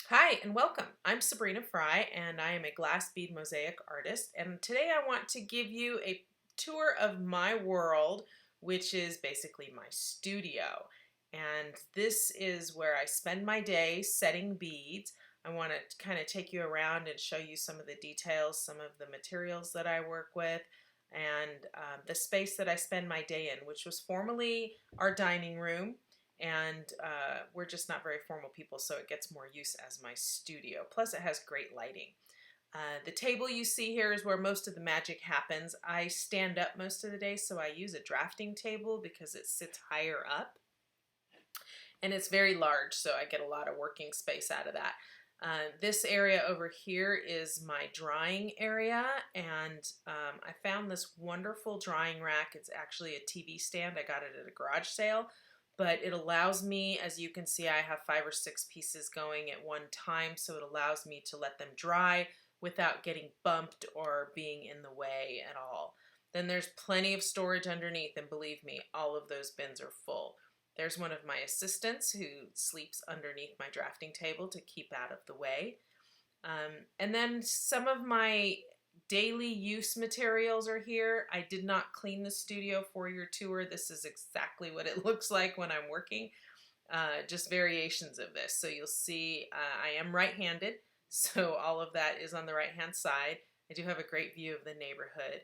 Hi and welcome. I'm Sabrina Frey and I am a glass bead mosaic artist, and today I want to give you a tour of my world, which is basically my studio. And this is where I spend my day setting beads. I want to kind of take you around and show you some of the details, some of the materials that I work with, and the space that I spend my day in, which was formerly our dining room, and we're just not very formal people, so it gets more use as my studio. Plus it has great lighting. The table you see here is where most of the magic happens. I stand up most of the day, so I use a drafting table because it sits higher up, and it's very large, so I get a lot of working space out of that. This area over here is my drying area, and I found this wonderful drying rack. It's actually a TV stand. I got it at a garage sale, but it allows me, as you can see, I have 5 or 6 pieces going at one time, so it allows me to let them dry without getting bumped or being in the way at all. Then there's plenty of storage underneath, and believe me, all of those bins are full. There's one of my assistants who sleeps underneath my drafting table to keep out of the way. And then some of my daily use materials are here. I did not clean the studio for your tour. This is exactly what it looks like when I'm working. Just variations of this. So you'll see I am right-handed, so all of that is on the right-hand side. I do have a great view of the neighborhood.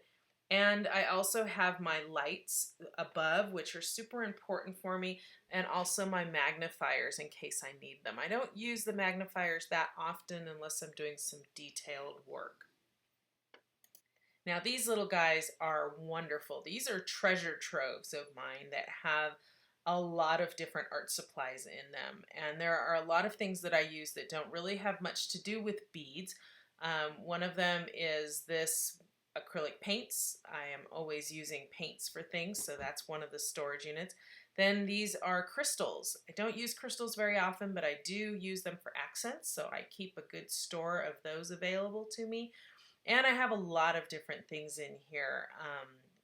And I also have my lights above, which are super important for me, and also my magnifiers in case I need them. I don't use the magnifiers that often unless I'm doing some detailed work. Now these little guys are wonderful. These are treasure troves of mine that have a lot of different art supplies in them. And there are a lot of things that I use that don't really have much to do with beads. One of them is this acrylic paints. I am always using paints for things, so that's one of the storage units. Then these are crystals. I don't use crystals very often, but I do use them for accents, so I keep a good store of those available to me. And I have a lot of different things in here.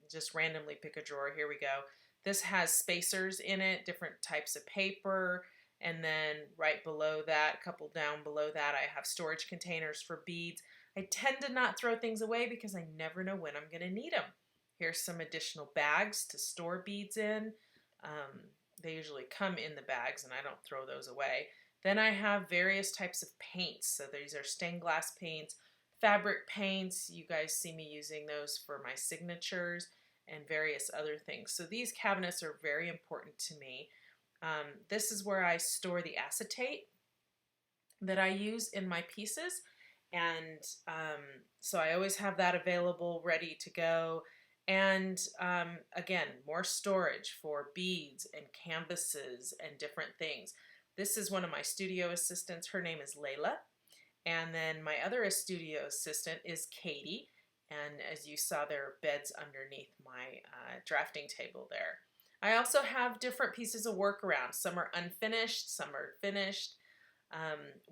Just randomly pick a drawer. Here we go. This has spacers in it, different types of paper, and then right below that, a couple down below that, I have storage containers for beads. I tend to not throw things away because I never know when I'm going to need them. Here's some additional bags to store beads in. They usually come in the bags and I don't throw those away. Then I have various types of paints. So these are stained glass paints, fabric paints. You guys see me using those for my signatures and various other things. So these cabinets are very important to me. This is where I store the acetate that I use in my pieces. And so I always have that available, ready to go. And again, more storage for beads and canvases and different things. This is one of my studio assistants. Her name is Layla. And then my other studio assistant is Katie. And as you saw, there are beds underneath my drafting table there. I also have different pieces of work around. Some are unfinished, some are finished.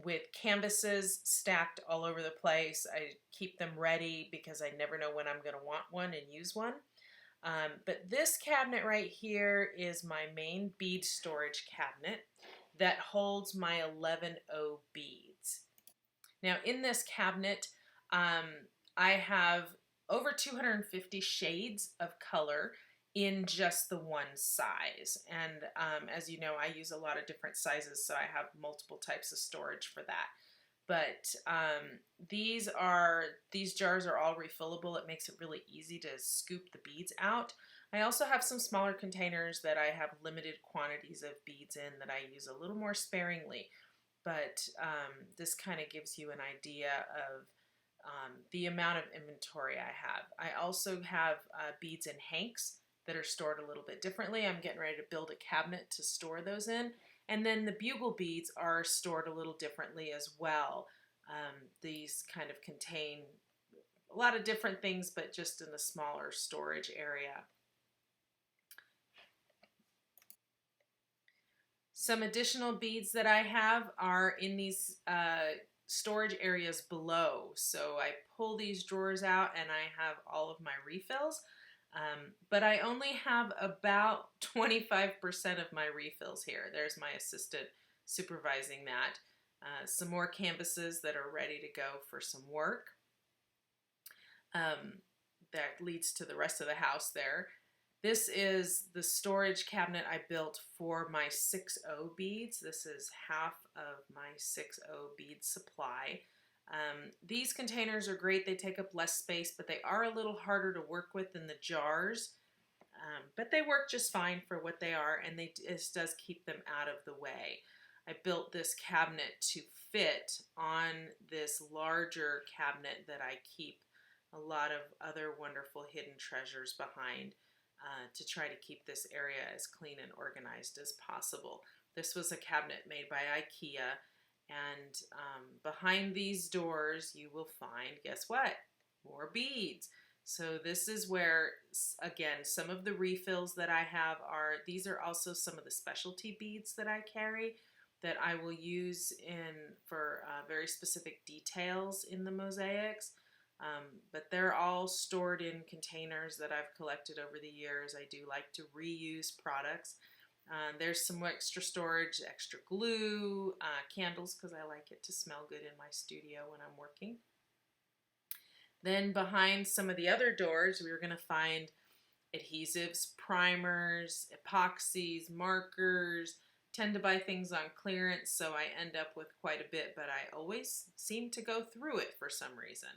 With canvases stacked all over the place. I keep them ready because I never know when I'm going to want one and use one. But this cabinet right here is my main bead storage cabinet that holds my 11O beads. Now in this cabinet, I have over 250 shades of color in just the one size. And as you know, I use a lot of different sizes, so I have multiple types of storage for that. But these jars are all refillable. It makes it really easy to scoop the beads out. I also have some smaller containers that I have limited quantities of beads in that I use a little more sparingly. But this kind of gives you an idea of the amount of inventory I have. I also have beads in hanks that are stored a little bit differently. I'm getting ready to build a cabinet to store those in. And then the bugle beads are stored a little differently as well. These kind of contain a lot of different things, but just in a smaller storage area. Some additional beads that I have are in these storage areas below. So I pull these drawers out and I have all of my refills. But I only have about 25% of my refills here. There's my assistant supervising that. some more canvases that are ready to go for some work. That leads to the rest of the house there. This is the storage cabinet I built for my 6.0 beads. This is half of my 6.0 bead supply. These containers are great. They take up less space, but they are a little harder to work with than the jars. But they work just fine for what they are, and this does keep them out of the way. I built this cabinet to fit on this larger cabinet that I keep a lot of other wonderful hidden treasures behind, to try to keep this area as clean and organized as possible. This was a cabinet made by IKEA, and behind these doors you will find, guess what? More beads. So this is where, again, some of the refills that I have these are also some of the specialty beads that I carry that I will use for very specific details in the mosaics. But they're all stored in containers that I've collected over the years. I do like to reuse products. There's some extra storage, extra glue, candles, because I like it to smell good in my studio when I'm working. Then behind some of the other doors, we're going to find adhesives, primers, epoxies, markers. Tend to buy things on clearance, so I end up with quite a bit, but I always seem to go through it for some reason.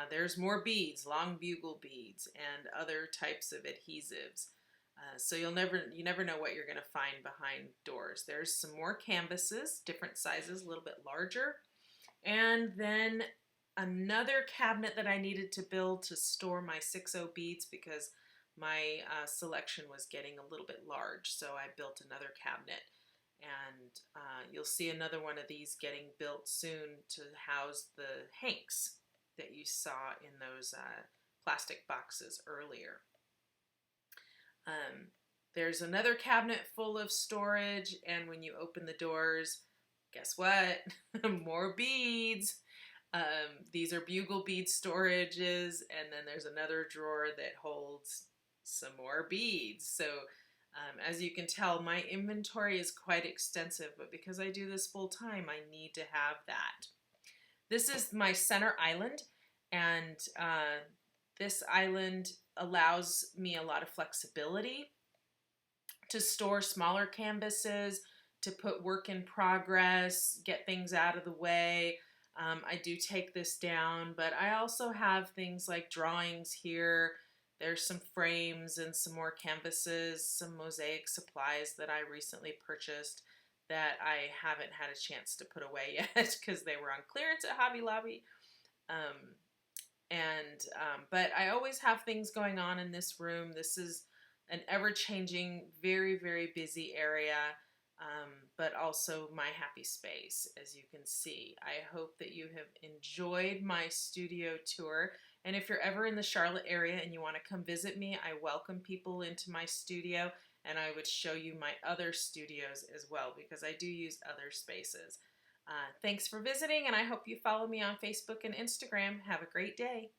There's more beads, long bugle beads, and other types of adhesives. So you never know what you're going to find behind doors. There's some more canvases, different sizes, a little bit larger. And then another cabinet that I needed to build to store my 6.0 beads because my selection was getting a little bit large. So I built another cabinet. And you'll see another one of these getting built soon to house the hanks that you saw in those plastic boxes earlier. There's another cabinet full of storage, and when you open the doors, guess what? More beads. These are bugle bead storages, and then there's another drawer that holds some more beads. So as you can tell, my inventory is quite extensive, but because I do this full time, I need to have that. This is my center island, and this island allows me a lot of flexibility to store smaller canvases, to put work in progress, get things out of the way. I do take this down, but I also have things like drawings here. There's some frames and some more canvases, some mosaic supplies that I recently purchased that I haven't had a chance to put away yet because they were on clearance at Hobby Lobby. But I always have things going on in this room. This is an ever-changing, very, very busy area, but also my happy space, as you can see. I hope that you have enjoyed my studio tour. And if you're ever in the Charlotte area and you want to come visit me, I welcome people into my studio, and I would show you my other studios as well, because I do use other spaces. Thanks for visiting, and I hope you follow me on Facebook and Instagram. Have a great day.